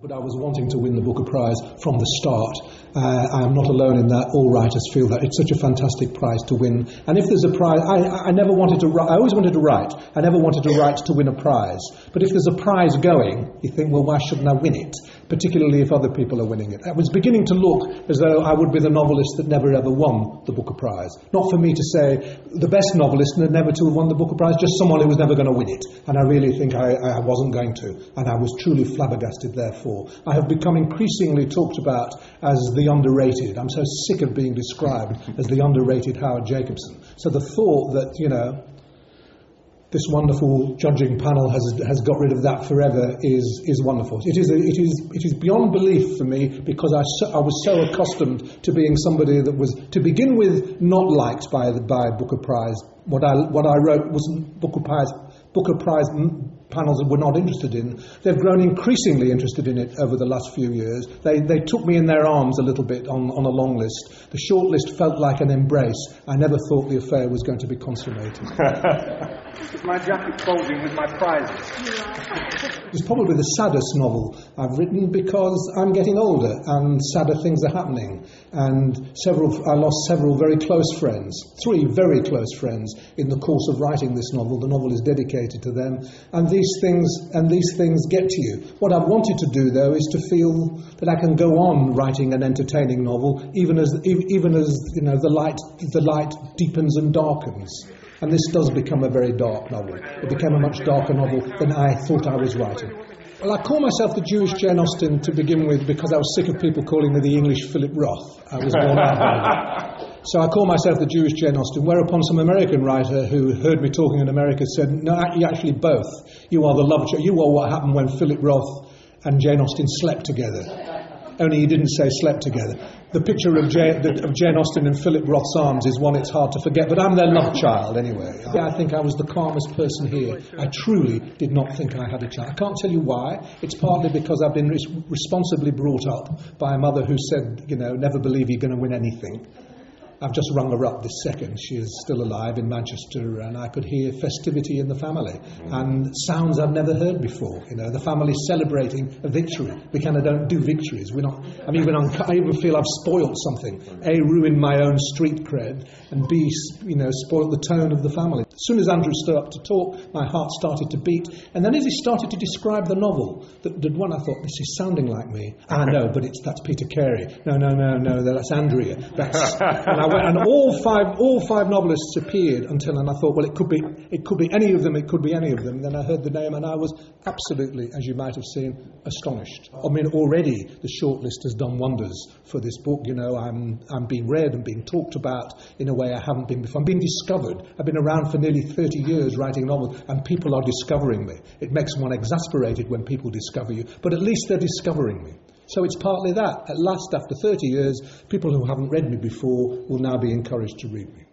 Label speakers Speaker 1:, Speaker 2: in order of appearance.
Speaker 1: But I was wanting to win the Booker Prize from the start. I am not alone in that. All writers feel that. It's such a fantastic prize to win. And if there's a prize, I never wanted to write. I always wanted to write. I never wanted to write to win a prize. But if there's a prize going, you think, well, why shouldn't I win it? Particularly if other people are winning it. I was beginning to look as though I would be the novelist that never ever won the Booker Prize. Not for me to say the best novelist and never to have won the Booker Prize, just someone who was never going to win it. And I really think I wasn't going to. And I was truly flabbergasted, therefore. I have become increasingly talked about as the underrated. I'm so sick of being described as the underrated Howard Jacobson. So the thought that, this wonderful judging panel has got rid of that forever is wonderful. It is beyond belief for me, because I was so accustomed to being somebody that was, to begin with, not liked by Booker Prize. What I wrote wasn't Booker Prize panels that were not interested in. They've grown increasingly interested in it over the last few years. They took me in their arms a little bit on a long list. The short list felt like an embrace. I never thought the affair was going to be consummated.
Speaker 2: Is my jacket bulging with my prizes?
Speaker 1: It's probably the saddest novel I've written, because I'm getting older and sadder things are happening. And I lost several very close friends, 3 very close friends, in the course of writing this novel. The novel is dedicated to them, and these things get to you. What I've wanted to do, though, is to feel that I can go on writing an entertaining novel, even as the light deepens and darkens. And this does become a very dark novel. It became a much darker novel than I thought I was writing. Well, I call myself the Jewish Jane Austen to begin with, because I was sick of people calling me the English Philip Roth. I was born out of it. So I call myself the Jewish Jane Austen, whereupon some American writer who heard me talking in America said, no, you're actually both. You are the love child. You are what happened when Philip Roth and Jane Austen slept together. Only he didn't say slept together. The picture of Jane Austen in Philip Roth's arms is one it's hard to forget, but I'm their love child anyway. I think I was the calmest person here. I truly did not think I had a child. I can't tell you why. It's partly because I've been responsibly brought up by a mother who said, never believe you're going to win anything. I've just rung her up this second. She is still alive in Manchester, and I could hear festivity in the family and sounds I've never heard before. The family celebrating a victory. We kind of don't do victories. I even feel I've spoilt something. A, ruined my own street cred, and B, spoilt the tone of the family. As soon as Andrew stood up to talk, my heart started to beat, and then as he started to describe the novel, the one, I thought, this is sounding like me. No, but that's Peter Carey. No, that's Andrea. And all five novelists appeared and I thought, well, it could be any of them. It could be any of them. Then I heard the name, and I was absolutely, as you might have seen, astonished. I mean, already the shortlist has done wonders for this book. I'm being read and being talked about in a way I haven't been before. I'm being discovered. I've been around for nearly 30 years writing novels, and people are discovering me. It makes one exasperated when people discover you, but at least they're discovering me. So it's partly that. At last, after 30 years, people who haven't read me before will now be encouraged to read me.